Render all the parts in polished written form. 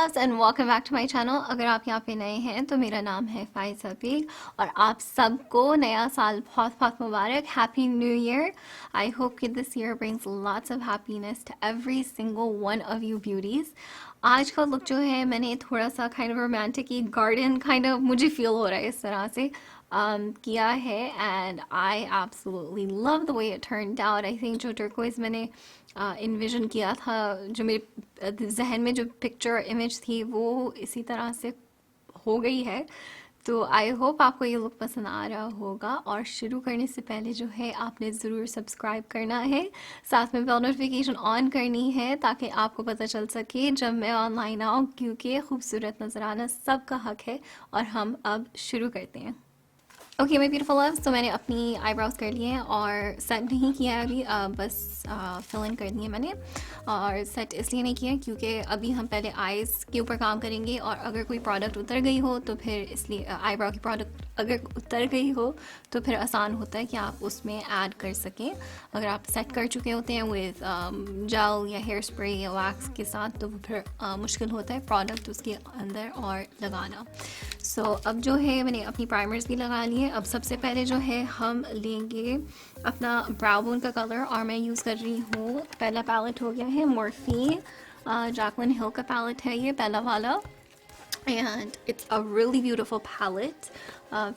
Viewers and welcome back to my channel. अगर आप यहाँ पे नए हैं तो मेरा नाम है फ़ाइज़ा और आप सबको नया साल बहुत बहुत मुबारक। Happy new year. I hope कि this year brings lots of happiness to every single one of you beauties. आज का लुक जो है मैंने थोड़ा सा kind of romantic garden kind of मुझे फील हो रहा है इस तरह से किया है and I absolutely love the way it turned out. I think जो टर्कोइज मैंने इन्विजन किया था, जो मेरे जहन में जो पिक्चर इमेज थी वो इसी तरह से हो गई है। तो आई होप आपको ये लुक पसंद आ रहा होगा। और शुरू करने से पहले जो है आपने ज़रूर सब्सक्राइब करना है, साथ में बेल नोटिफिकेशन ऑन करनी है ताकि आपको पता चल सके जब मैं ऑनलाइन आऊँ, क्योंकि खूबसूरत नज़र आना सबका हक है। और हम अब शुरू करते हैं। ओके माय ब्यूटीफुल लव्स, तो मैंने अपनी आईब्रोज कर लिए हैं और सेट नहीं किया है अभी, बस फिल इन कर दिए मैंने। और सेट इसलिए नहीं किया क्योंकि अभी हम पहले आईज़ के ऊपर काम करेंगे और अगर कोई प्रोडक्ट उतर गई हो तो फिर इसलिए आईब्रो की प्रोडक्ट अगर उतर गई हो तो फिर आसान होता है कि आप उसमें ऐड कर सकें। अगर आप सेट कर चुके होते हैं विद जेल या हेयर स्प्रे या वैक्स के साथ तो फिर मुश्किल होता है प्रोडक्ट उसके अंदर और लगाना। सो अब जो है मैंने अपनी प्राइमर्स भी लगा लिए। अब सबसे पहले जो है हम लेंगे अपना ब्राउ बोन का कलर और मैं यूज़ कर रही हूँ, पहला पैलेट हो गया है मोर्फी जैकलिन हिल का पैलेट है ये पहला वाला and it's a really beautiful palette,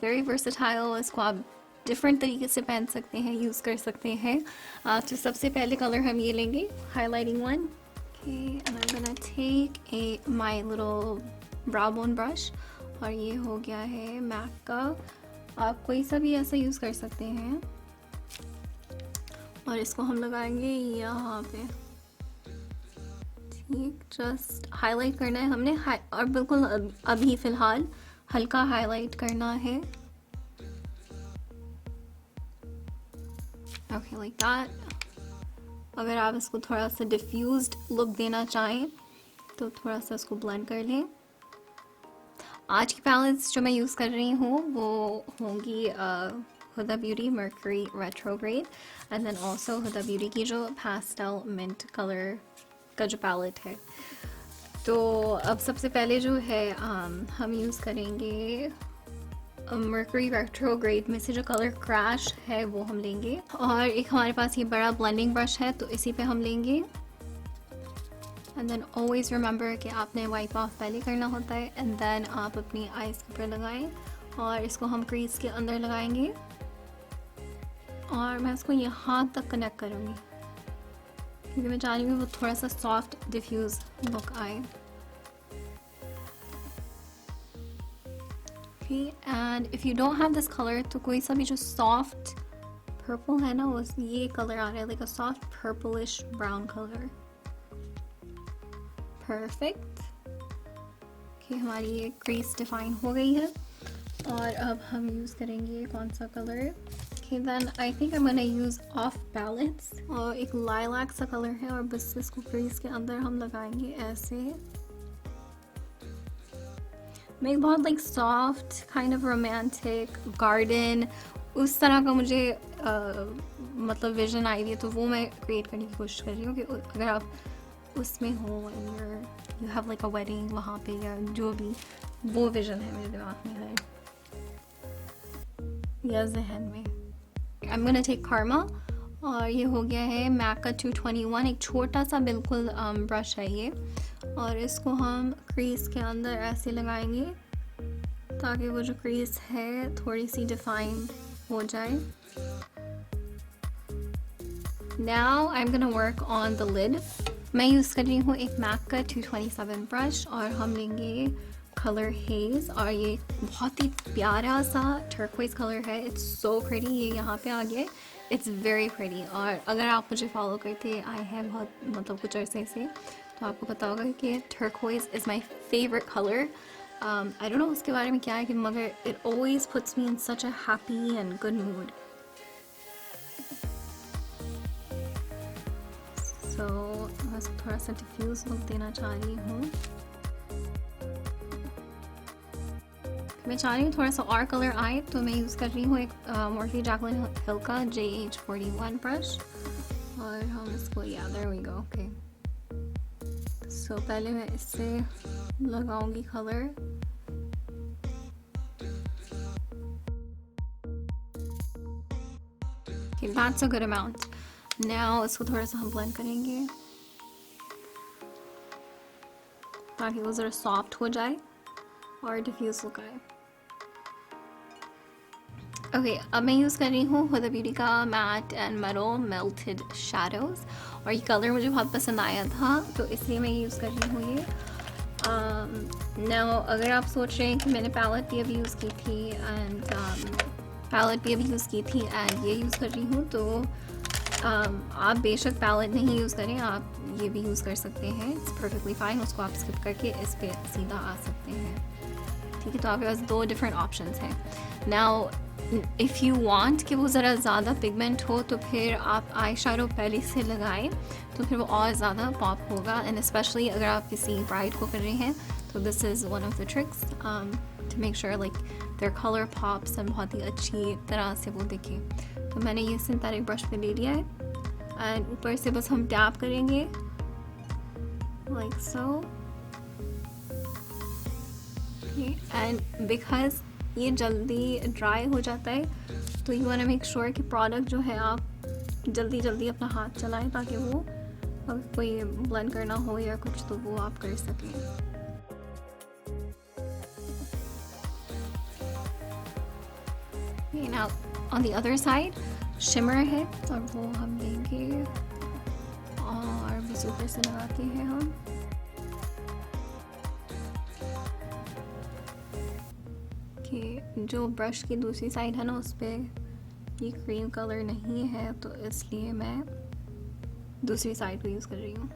very versatile. इसको आप डिफरेंट तरीके से पहन सकते हैं, यूज़ कर सकते हैं। तो सबसे पहले कलर हम ये लेंगे highlighting one. Okay and I am gonna take a my little brow bone brush और ये हो गया है मैक का। आप कोई सा भी ऐसा यूज़ कर सकते हैं और इसको हम लगाएंगे यहाँ पे। ठीक, जस्ट हाईलाइट करना है हमने और बिल्कुल अभी फ़िलहाल हल्का हाईलाइट करना है। Okay like that. अगर आप इसको थोड़ा सा डिफ्यूज्ड लुक देना चाहें तो थोड़ा सा इसको ब्लेंड कर लें। आज की पैलेट्स जो मैं यूज़ कर रही हूँ वो होंगी Huda Beauty Mercury retrograde and then also Huda Beauty की जो पेस्टल मिंट कलर का जो पैलेट है। तो अब सबसे पहले जो है हम यूज़ करेंगे मर्करी रेट्रोग्रेड में से जो कलर क्रैश है वो हम लेंगे और एक हमारे पास ये बड़ा ब्लेंडिंग ब्रश है तो इसी पे हम लेंगे। एंड देन ऑलवेज रिमेंबर कि आपने वाइप ऑफ पहले करना होता है एंड देन आप अपनी आइज़ के ऊपर लगाएं और इसको हम क्रीज के अंदर लगाएंगे और मैं इसको यहाँ तक कनेक्ट करूँगी क्योंकि मैं चाह रही हूँ वो थोड़ा सा सॉफ्ट डिफ्यूज लुक आए। Okay and if you don't have this colour तो कोई सा भी जो सॉफ्ट पर्पल है ना, वो ये कलर आ रहा है like a soft purplish brown colour. Perfect. Okay हमारी ये क्रीज डिफाइन हो गई है और अब हम यूज़ करेंगे कौन सा colour. Okay then I think I am gonna use of palettes और एक लाइलैक सा कलर है और बस इसको क्रीज के अंदर हम लगाएंगे ऐसे। मैं बहुत like soft kind of romantic garden उस तरह का मुझे मतलब विजन आई थी तो वो मैं क्रिएट करने की कोशिश कर रही हूँ कि अगर आप उसमें हो you have like a wedding वहाँ पे या जो भी, वो विजन है मेरे दिमाग में है या जहन में। आई एम गोना टेक कर्मा और ये हो गया है मैक का 221, एक छोटा सा बिल्कुल ब्रश है ये और इसको हम क्रीज के अंदर ऐसे लगाएंगे ताकि वो जो क्रीज है थोड़ी सी डिफाइन हो जाए। Now I am gonna work on the lid. मैं यूज़ कर रही हूँ एक मैक का 227 ब्रश और हम लेंगे कलर हेज और ये बहुत ही प्यारा सा टर्कोइज कलर है। इट्स सो प्रेटी, ये यहाँ पे आ गया, इट्स वेरी प्रेटी। और अगर आप मुझे फॉलो करते आई है बहुत मतलब कुछ अरसे से तो आपको पता होगा कि turquoise is my favourite colour. I don't know उसके बारे में क्या है कि मगर it always puts me in such a happy and good mood. So बस थोड़ा सा डिफ्यूज लुक देना चाह रही हूँ। मैं चाह रही हूँ थोड़ा सा और कलर आए तो मैं यूज़ कर रही हूँ एक मोर्फी जैकलिन हिल का JH41 ब्रश और हम इसको there we go. Okay so पहले मैं इससे लगाऊंगी colour. Okay, that's a good amount. Now इसको थोड़ा सा हम ब्लेंड करेंगे ताकि वो ज़रा सॉफ्ट हो जाए और डिफ्यूज लुक आए। ओके, अब मैं यूज़ कर रही हूँ हुदा ब्यूटी का matte and metal melted shadows, और ये कलर मुझे बहुत पसंद आया था तो इसलिए मैं यूज़ कर रही हूँ ये। नाउ अगर आप सोच रहे हैं कि मैंने पैलेट भी अभी यूज़ की थी एंड ये यूज़ कर रही हूँ, तो आप बेशक पैलेट नहीं यूज़ करें, आप ये भी यूज़ कर सकते हैं, इट्स परफेक्टली फाइन। उसको आप स्किप करके इस पे सीधा आ सकते हैं, ठीक है। तो आपके पास दो डिफरेंट ऑप्शंस हैं। नाउ इफ़ यू वांट कि वो ज़रा ज़्यादा पिगमेंट हो तो फिर आप आई शैडो पहले से लगाएं, तो फिर वो और ज़्यादा पॉप होगा। एंड स्पेशली अगर आप किसी ब्राइड को कर रहे हैं तो this is one of the tricks to make sure like their colour pops and बहुत ही अच्छी तरह से वो दिखे। तो मैंने ये सिंथेटिक ब्रश पे ले लिया है एंड ऊपर से बस हम टैप करेंगे लाइक सो। एंड बिकॉज ये जल्दी ड्राई हो जाता है तो you want to make sure कि प्रोडक्ट जो है आप जल्दी जल्दी अपना हाथ चलाएं ताकि वो अगर कोई ब्लेंड करना हो या कुछ तो वो आप कर सकें। Now on the other side shimmer है और वो हम लेंगे और बस ऊपर से लगाते हैं हम। कि जो ब्रश की दूसरी साइड है ना उस पर ये क्रीम कलर नहीं है तो इसलिए मैं दूसरी साइड को यूज़ कर रही हूँ।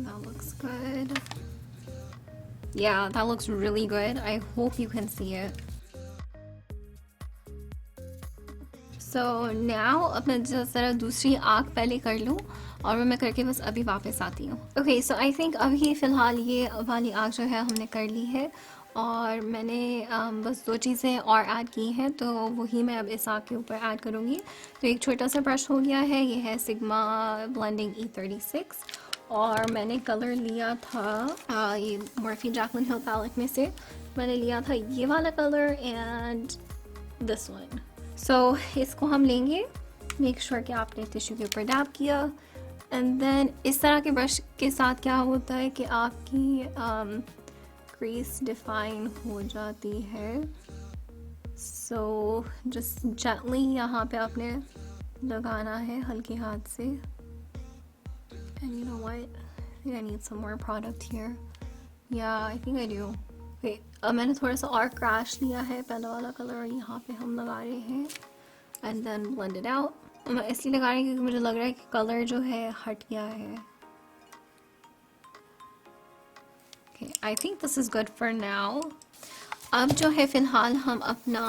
That looks good. Yeah, that looks really good. I hope you can see it. So now अपना जरा दूसरी आँख पहले कर लूँ और मैं करके बस अभी वापस आती हूँ। Okay, so I think अभी फ़िलहाल ये वाली आँख जो है हमने कर ली है और मैंने बस दो चीज़ें और ऐड की हैं तो वही मैं अब इस आँख के ऊपर ऐड करूँगी। तो एक छोटा सा ब्रश हो गया है, ये है सिग्मा ब्लेंडिंग E36 और मैंने कलर लिया था ये मॉर्फी जैकलिन हिल पैलेट में से मैंने लिया था ये वाला कलर एंड दिस वन। सो इसको हम लेंगे, मेक श्योर कि आपने टिश्यू के ऊपर डैब किया एंड देन इस तरह के ब्रश के साथ क्या होता है कि आपकी क्रीज डिफाइन हो जाती है। सो जस्ट जेंटली यहाँ पे आपने लगाना है हल्के हाथ से। And you know what? I think I need some more product here. Yeah, I think I do. Okay, अब मैंने थोड़ा सा और क्रैश लिया है पहला वाला कलर और यहाँ पे हम लगा रहे हैं and then blend it out. मैं इसलिए लगा रही हूँ क्योंकि मुझे लग रहा है कि कलर जो है हट गया है। Okay, I think this is good for now. अब जो है फ़िलहाल हम अपना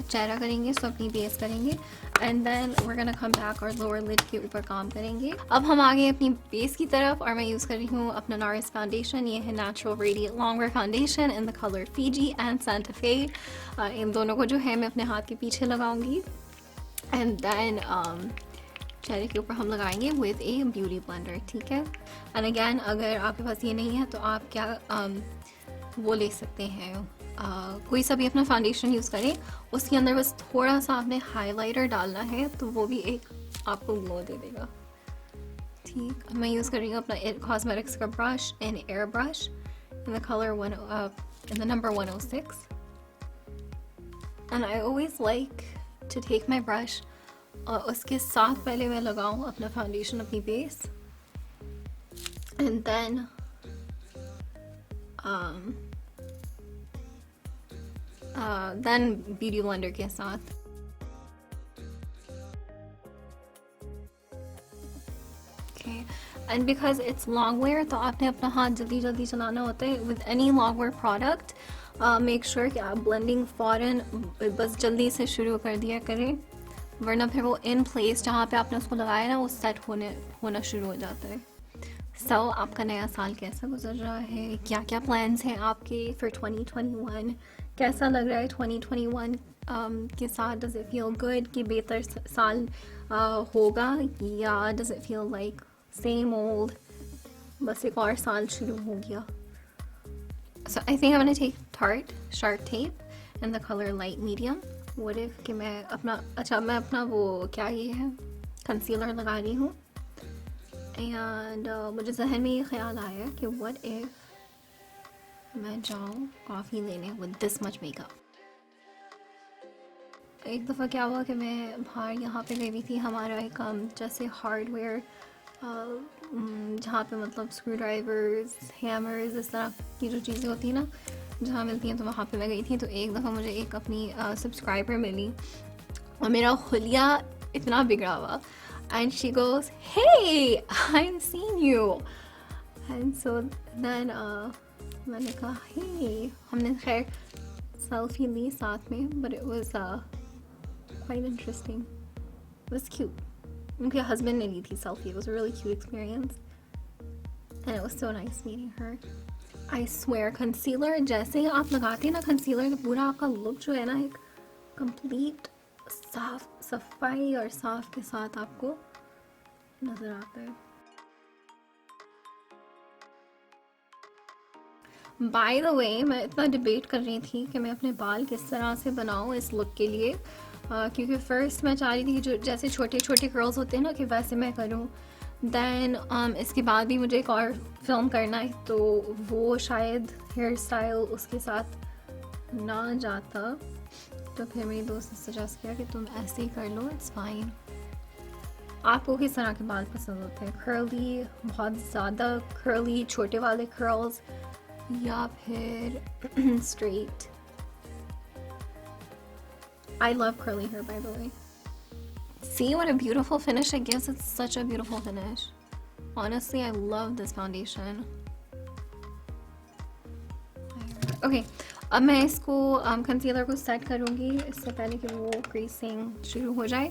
चेहरा करेंगे, सो अपनी बेस करेंगे and then we're gonna come back और लोअर लिड के ऊपर काम करेंगे। अब हम आ गए अपनी बेस की तरफ और मैं यूज़ कर रही हूँ अपना नार्स फाउंडेशन। ये है natural radiant longer foundation in the colour FIJI and Santa Fe. इन दोनों को जो है मैं अपने हाथ के पीछे लगाऊंगी एंड देन चेहरे के ऊपर हम लगाएंगे विद ए ब्यूटी ब्लेंडर, ठीक है। एंड अगैन अगर आपके पास ये नहीं है तो आप क्या वो ले सकते हैं, कोई सा भी अपना फाउंडेशन यूज़ करें, उसके अंदर बस थोड़ा सा आपने हाइलाइटर डालना है तो वो भी एक आपको ग्लो दे देगा, ठीक। मैं यूज़ कर रही हूँ अपना कॉस्मेटिक्स का brush and air brush in the colour in the number 106 and I always like to take my brush और उसके साथ पहले मैं लगाऊँ अपना फाउंडेशन, अपनी base and then then beauty blender के साथ। And because it's long wear तो आपने अपना हाथ जल्दी जल्दी चलाना होता है with any long wear product. Make sure कि आप ब्लेंडिंग फ़ौरन बस जल्दी से शुरू कर दिया करें, वरना फिर वो इन प्लेस जहाँ पे आपने उसको लगाया ना वो सेट होना शुरू हो जाता है। सो आपका नया साल कैसा गुजर रहा है, क्या क्या प्लान्स हैं आपके फॉर 2021, कैसा लग रहा है 2021 के साथ डज इट फील गुड कि बेहतर साल होगा, या does it feel like same old, बस एक और साल शुरू हो गया. So I think I'm gonna take Tarte Sharp Tape in the color light medium. What if कि मैं अपना वो क्या ये है कंसीलर लगा रही हूँ, एंड मुझे जहन में ये ख्याल आया कि what if मैं जाऊँ कॉफ़ी लेने with this much makeup. एक दफ़ा क्या हुआ कि मैं बाहर यहाँ पे गई हुई थी, हमारा एक जैसे हार्डवेयर जहाँ पे मतलब स्क्रू ड्राइवर्स, हैमर्स, इस तरह की जो चीज़ें होती हैं ना जहाँ मिलती हैं, तो वहाँ पे मैं गई थी. तो एक दफ़ा मुझे एक अपनी सब्सक्राइबर मिली और मेरा हुलिया इतना बिगड़ा हुआ, and she goes hey I have seen you, and so then मैंने कहा हे, हमने खैर सेल्फी ली साथ में, but it was quite interesting. It was cute. उनके हस्बैंड ने ली थी selfie. It was a really cute experience and it was so nice meeting her. I swear concealer जैसे आप लगाते हैं ना concealer, तो पूरा आपका लुक जो है ना एक complete साफ सफाई और साफ के साथ आपको नजर आता है. By the way, मैं इतना डिबेट कर रही थी कि मैं अपने बाल किस तरह से बनाऊँ इस लुक के लिए, क्योंकि फ़र्स्ट मैं चाह रही थी कि जो जैसे छोटे छोटे कर्ल्स होते हैं ना कि वैसे मैं करूँ. दैन इसके बाद भी मुझे एक और फिल्म करना है, तो वो शायद हेयर स्टाइल उसके साथ ना जाता, तो फिर मेरी दोस्त ने सजेस्ट किया कि तुम ऐसे ही कर लो, इट्स फाइन. आपको किस तरह के बाल पसंद होते हैं, कर्ली, बहुत ज़्यादा कर्ली, छोटे वाले कर्ल्स, या फिर straight? I love curly hair, by the way. See what a beautiful finish it gives. It's such a beautiful finish. Honestly, I love this foundation. Okay, अब मैं इसको कंसीलर को सेट करूँगी इससे पहले कि वो क्रीसिंग शुरू हो जाए.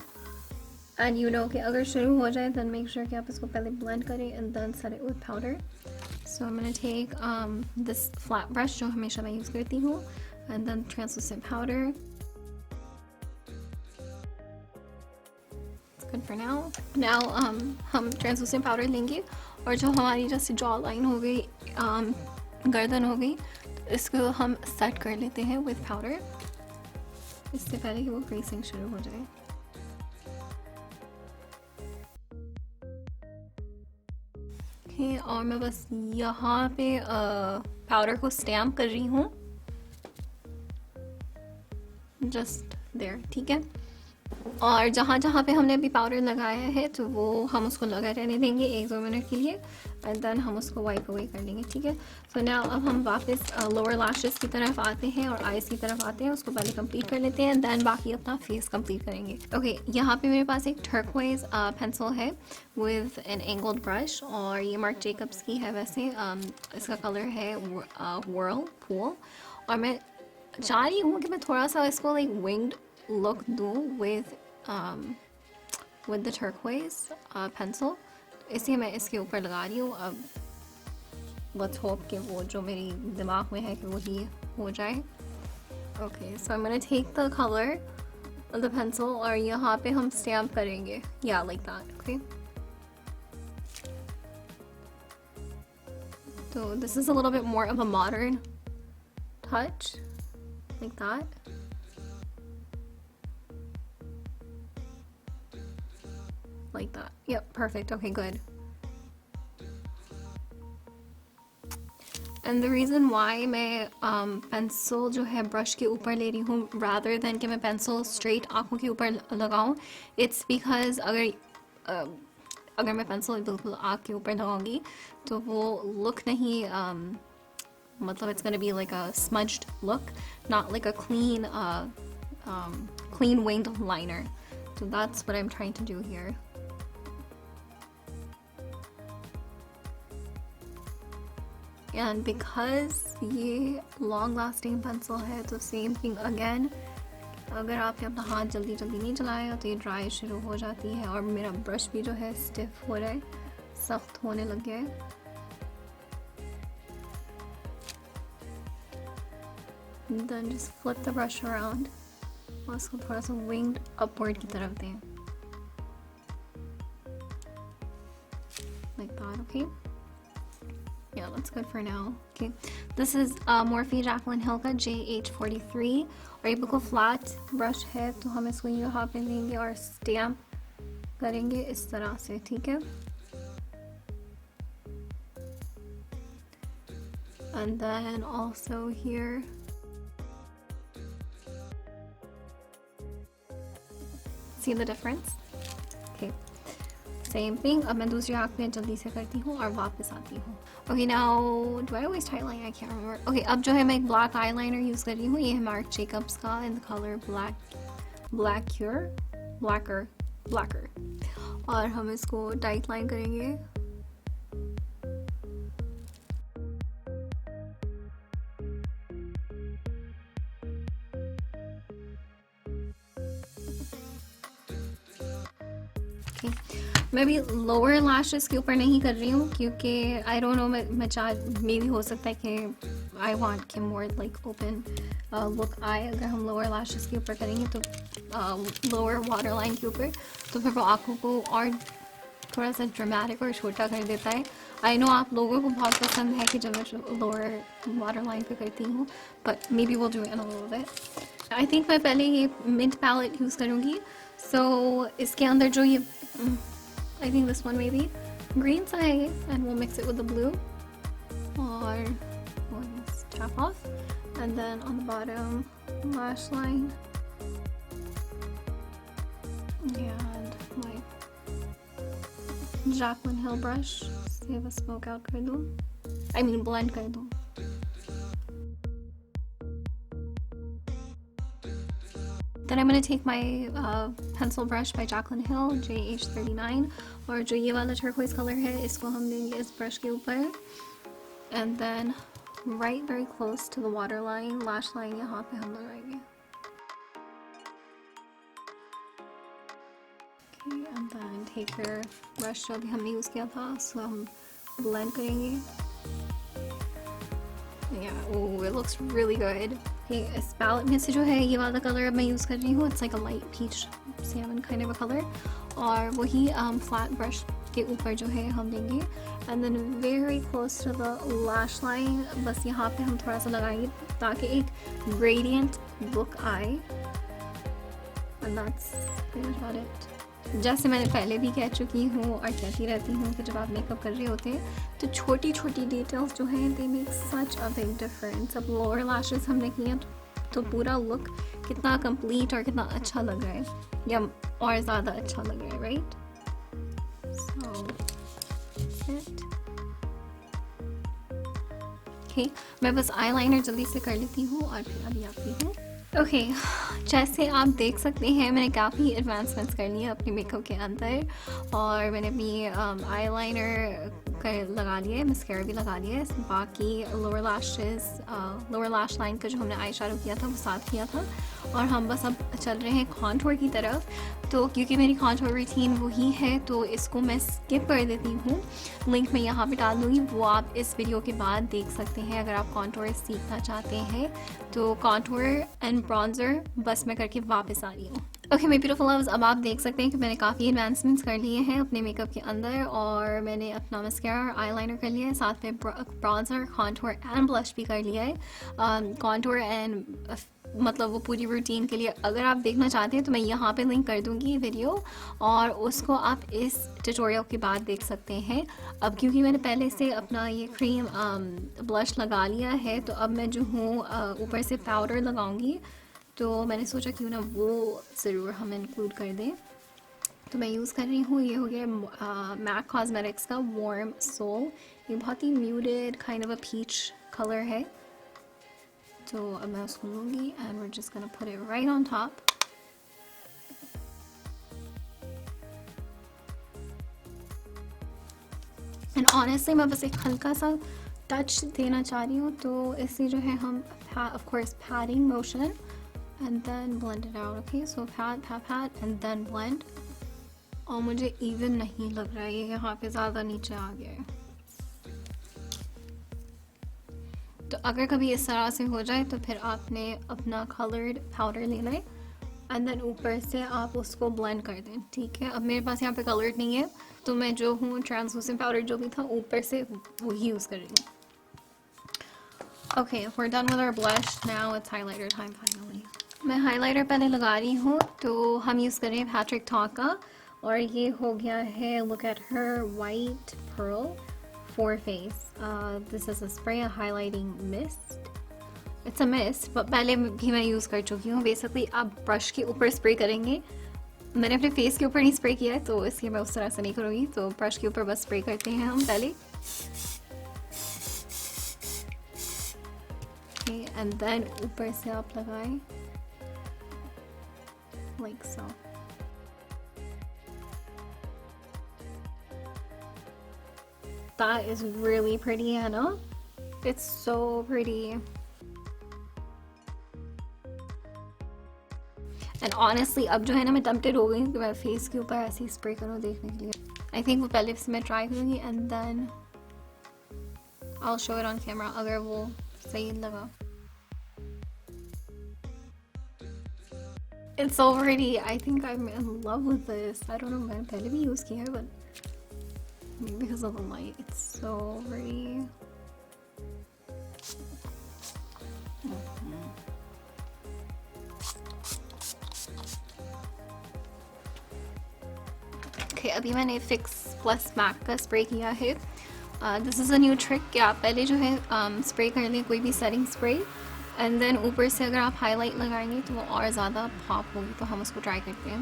And you know कि अगर शुरू हो जाए then make sure कि आप इसको पहले blend करें and then set it with powder. So I'm gonna take this flat brush जो हमेशा मैं यूज़ करती हूँ, and then translucent powder. Good for now. Now हम translucent powder लेंगे और जो हमारी जैसे जॉ लाइन हो गई, गर्दन हो गई, तो इसको हम सेट कर लेते हैं with powder इससे पहले कि वो creasing शुरू हो जाए. Okay, और मैं बस यहाँ पे पाउडर को स्टैम्प कर रही हूँ, जस्ट देयर. ठीक है, और जहाँ जहाँ पे हमने अभी पाउडर लगाया है तो वो हम उसको लगा रहने देंगे 1-2 मिनट के लिए, एंड देन हम उसको वाइप अवे कर लेंगे. ठीक है, सो नाउ अब हम वापस लोअर लैशेस की तरफ आते हैं और आईज की तरफ आते हैं. उसको पहले कंप्लीट कर लेते हैं, देन बाकी अपना फेस कंप्लीट करेंगे. ओके, यहाँ पे मेरे पास एक टर्क्वाइज पेंसिल है विद एन एंगल्ड ब्रश, और ये मार्क जेकब्स की है. वैसे इसका कलर है व्हर्लपूल, और मैं चाह रही हूँ कि मैं थोड़ा सा इसको लाइक विंग्ड look दूँ with the turquoise pencil, इसलिए मैं इसके ऊपर लगा रही हूँ. अब let's hope कि वो जो मेरी दिमाग में है कि वो ही हो जाए. Okay, so I'm gonna take the color of the pencil और यहाँ पे हम stamp करेंगे, yeah, like that. Okay, so this is a little bit more of a modern touch, like that. Like that. Yep, perfect. Okay, good. And the reason why मैं pencil जो है brush के ऊपर ले रही हूँ rather than कि मैं पेंसिल स्ट्रेट आँखों के ऊपर लगाऊँ, it's because अगर मैं पेंसिल बिल्कुल आँख के ऊपर लगाऊंगी तो वो लुक नहीं, मतलब it's gonna be like a smudged look, not like a clean clean winged liner. So that's what I'm trying to do here. And because ये long lasting pencil है तो same thing again, अगर आपने अपना हाथ जल्दी जल्दी नहीं चलाया तो ये ड्राई शुरू हो जाती है, और मेरा ब्रश भी जो है स्टिफ हो रहा है, सख्त होने लग गया है. Then just flip the brush around और उसको थोड़ा सा विंग्ड अपवर्ड की तरफ दें, like that. Okay, yeah, that's good for now. Okay, this is Morphe Jaclyn Hill का JH43 और ये बिल्कुल फ्लैट ब्रश है, तो हम इसको यहाँ पे लेंगे और स्टैम्प करेंगे इस तरह से, ठीक है। And then also here, see the difference? Okay, same thing. अब मैं दूसरी आँख में जल्दी से करती हूँ और वापस आती हूँ। Okay, now do I always highlight? I can't remember. Okay, अब जो है मैं एक black eyeliner यूज़ कर रही हूँ, ये है मार्क जेकब्स का in the color blacker, और हम इसको टाइट लाइन करेंगे। Okay. मैं भी लोअर लैशेस के ऊपर नहीं कर रही हूँ क्योंकि आई डोंट नो, मैं मे भी हो सकता है कि आई वांट के मोर लाइक ओपन लुक आए। अगर हम लोअर लैशेस के ऊपर करेंगे तो लोअर वाटर लाइन के ऊपर, तो फिर वो आँखों को और थोड़ा सा ड्रामेटिक और छोटा कर देता है। आई नो आप लोगों को बहुत पसंद है कि जब मैं लोअर वाटर लाइन पे करती हूँ, but may be will do it in a little bit. I think मैं पहले ये मिंट पैलेट यूज़ करूँगी। सो इसके अंदर जो ये I think this one maybe green सा है ये, and we'll mix it with the blue, or we'll just tap off, and then on the bottom lash line, and my Jaclyn Hill brush से बस smoke out कर दूँ, I mean blend कर दूँ। Then I'm going to take my pencil brush by Jaclyn Hill JH39, और जो ये वाला turquoise color है इसको हम देंगे इस brush के ऊपर, and then right very close to the waterline, lash line यहाँ पे हम लगाएंगे। Okay, and then take your brush जो अभी हमने यूज़ किया था, उसको हम blend करेंगे। Yeah, oh, it looks really good. Okay, इस पैलेट में से जो है ये वाला कलर अब मैं यूज़ कर रही हूँ, it's like a light peach salmon kind of a color, और वही फ्लैट ब्रश के ऊपर जो है हम देंगे, and then very close to the lash line, बस यहाँ पे हम थोड़ा सा लगाएंगे ताकि एक ग्रेडियंट लुक आए, and that's pretty much about it. जैसे मैंने पहले भी कह चुकी हूँ और कहती रहती हूँ कि जब आप मेकअप कर रहे होते हैं तो छोटी छोटी डिटेल्स जो हैं they make such a big difference. अब लोअर लैशेस हमने किए तो पूरा लुक कितना कंप्लीट और कितना अच्छा लग रहा है, या और ज़्यादा अच्छा लग रहा है, राइट? सो ओके, मैं बस आईलाइनर जल्दी से कर लेती हूँ और फिर अभी आती हूँ। ओके, जैसे आप देख सकते हैं मैंने काफ़ी एडवांसमेंट्स कर ली है अपने मेकअप के अंदर, और मैंने अपनी आईलाइनर लगा लिया है, मस्कारा भी लगा लिया है, बाकी लोअर लैश लाइन का जो हमने आई शैडो किया था वो साथ किया था, और हम बस अब चल रहे हैं कॉन्टूर की तरफ। तो क्योंकि मेरी कॉन्टूर रूटीन वही है तो इसको मैं स्किप कर देती हूँ, लिंक मैं यहाँ पे डाल दूँगी, वो आप इस वीडियो के बाद देख सकते हैं अगर आप कॉन्टूर सीखना चाहते हैं। तो कॉन्टूर एंड ब्रॉन्जर बस मैं करके वापस आ रही हूँ। ओके माय ब्यूटीफुल लव्स, अब आप देख सकते हैं कि मैंने काफ़ी एडवांसमेंट्स कर लिए हैं अपने मेकअप के अंदर, और मैंने अपना मस्कारा और आईलाइनर कर लिया है, साथ में ब्रॉन्जर, कॉन्टूर एंड ब्लश भी कर लिया है। कॉन्टूर एंड मतलब वो पूरी रूटीन के लिए अगर आप देखना चाहते हैं तो मैं यहाँ पे लिंक कर दूँगी वीडियो, और उसको आप इस ट्यूटोरियल के बाद देख सकते हैं। अब क्योंकि मैंने पहले से अपना ये क्रीम ब्लश लगा लिया है तो अब मैं जो हूँ ऊपर से पाउडर लगाऊंगी, तो मैंने सोचा क्यों ना वो ज़रूर हम इंक्लूड कर दें। तो मैं यूज़ कर रही हूँ, ये हो गया मैक कॉस्मेटिक्स का वार्म सोल, ये बहुत ही muted kind of a peach colour है। तो अब मैं उसको लूँगी and we're just gonna put it right on top. And honestly मैं बस एक हल्का सा टच देना चाह रही हूँ, तो इससे जो है हम of course padding motion and then blend it out. Okay, so pad and then blend, और मुझे इवन नहीं लग रहा है ये यहाँ पे ज़्यादा नीचे आ गया है। तो अगर कभी इस तरह से हो जाए तो फिर आपने अपना कलर्ड पाउडर लेना है एंड देन ऊपर से आप उसको ब्लेंड कर दें, ठीक है। अब मेरे पास यहाँ पे कलर नहीं है, तो मैं जो हूँ ट्रांसलूसेंट पाउडर जो भी था ऊपर से वही यूज़ कर रही हूँ। Okay, we're done with our blush, now it's highlighter time finally। मैं हाइलाइटर पहले लगा रही हूँ, तो हम यूज़ करें पैट्रिक टॉक का, और ये हो गया है look at her white Perl for face. This is a spray highlighting mist, it's a mist, but पहले भी मैं यूज़ कर चुकी हूँ। बेसिकली आप ब्रश के ऊपर स्प्रे करेंगे, मैंने अपने फेस के ऊपर नहीं स्प्रे किया है तो इसलिए मैं उस तरह से नहीं करूँगी, तो ब्रश के ऊपर बस स्प्रे करते हैं हम पहले, एंड देन ऊपर से आप लगाएं like so। That is really pretty, Anna. It's so pretty. And honestly, अब जो है ना मैं tempted हो गई कि मैं फेस के ऊपर ऐसे ही स्प्रे करूँ देखने के लिए। I think वो पहले से मैं ट्राई करूँगी and then I'll show it on camera अगर वो सही लगा। It's so pretty. I think I'm in love with this. I don't know, मैंने पहले भी यूज़ किया है, but maybe because of the light, it's so pretty. Okay, अभी मैंने फिक्स प्लस मैक का स्प्रे किया है। This is a new trick कि आप पहले जो है स्प्रे कर लें कोई भी सेटिंग स्प्रे, एंड देन ऊपर से अगर आप हाईलाइट लगाएंगे तो वो और ज़्यादा पॉप होगी, तो हम उसको ट्राई करते हैं।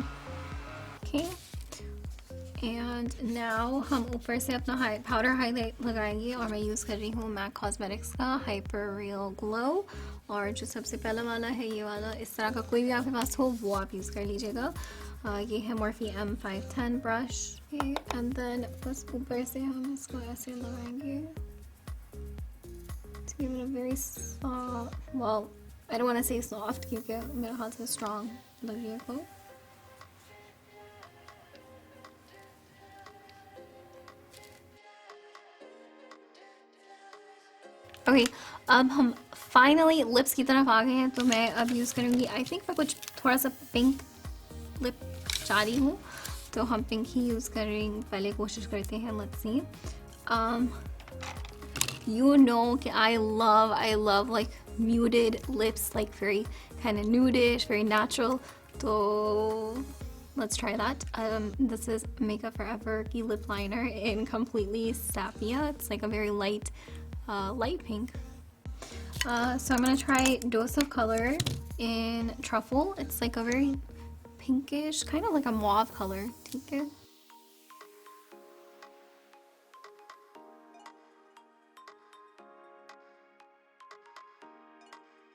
ओके, एंड नाउ हम ऊपर से अपना पाउडर हाईलाइट लगाएंगे, और मैं यूज़ कर रही हूँ मैक कॉस्मेटिक्स का हाइपर रियल ग्लो, और जो सबसे पहला वाला है ये वाला, इस तरह का कोई भी आपके पास हो वो आप यूज़ कर लीजिएगा। ये है Morphe M510 brush, and then बस ऊपर से हम इसको ऐसे लगाएंगे। Give it a very soft, well, I don't want to say soft क्योंकि मेरा हाथ से strong लगेगा। ओके, अब हम फाइनली लिप्स की तरफ आ गए हैं, तो मैं अब यूज़ करूँगी, आई थिंक मैं कुछ थोड़ा सा पिंक लिप चाह रही हूँ, तो हम पिंक ही यूज़ कर रही हूँ। पहले कोशिश करते हैं, लेट्स सी। You know कि I love like muted lips, like very kind of nudish, very natural, so let's try that. This is Makeup Forever की lip liner in completely Sapphire. It's like a very light pink. So I'm gonna try Dose of Color in Truffle. It's like a very pinkish, kind of like a mauve color, ठीक है।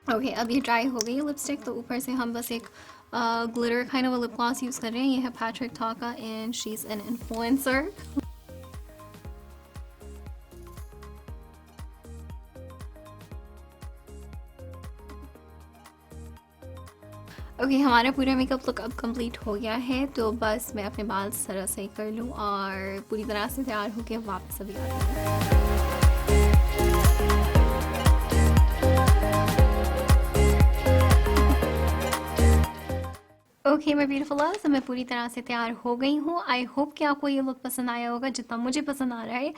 Okay, अब ये dry हो गई है lipstick, तो ऊपर से हम बस एक glitter kind of lip gloss use कर रहे हैं। ये है पैट्रिक टॉक का, and she is an influencer. Okay, हमारा पूरा मेकअप लुक अब कंप्लीट हो गया है, तो बस मैं अपने बाल सरस सही कर लूँ और पूरी तरह से तैयार होकर वापस अभी आती हूँ। ओके माय ब्यूटीफुल लव्स, मैं पूरी तरह से तैयार हो गई हूँ। आई होप कि आपको ये लुक पसंद आया होगा जितना मुझे पसंद आ रहा है।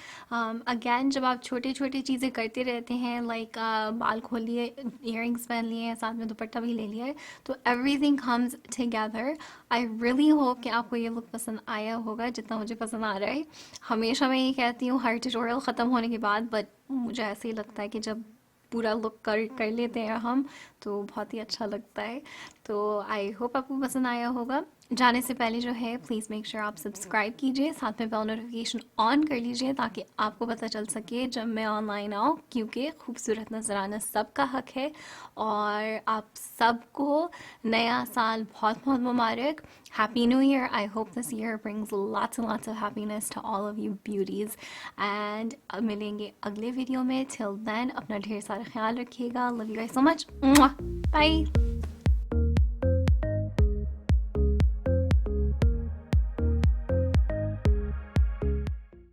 अगेन जब आप छोटी छोटी चीज़ें करते रहते हैं, लाइक बाल खोल लिए, इयररिंग्स पहन लिए, साथ में दुपट्टा भी ले लिया है, तो everything comes together. I really hope कि आपको ये लुक पसंद आया होगा जितना मुझे पसंद आ रहा है। हमेशा मैं ये कहती हूँ हर ट्यूटोरियल ख़त्म होने के बाद, बट मुझे ऐसे ही लगता है कि जब पूरा लुक कर लेते हैं हम, तो बहुत ही अच्छा लगता है। तो आई होप आपको पसंद आया होगा। जाने से पहले जो है प्लीज़ मेक श्योर आप सब्सक्राइब कीजिए, साथ में बेल नोटिफिकेशन ऑन कर लीजिए ताकि आपको पता चल सके जब मैं ऑनलाइन आऊँ, क्योंकि खूबसूरत नज़र आना सबका हक है। और आप सबको नया साल बहुत बहुत मुबारक। Happy new year. I hope this year brings lots and lots of happiness to all of you beauties. And मिलेंगे अगले वीडियो में। टिल देन अपना ढेर सारा ख्याल रखिएगा। Love you guys so much. Bye.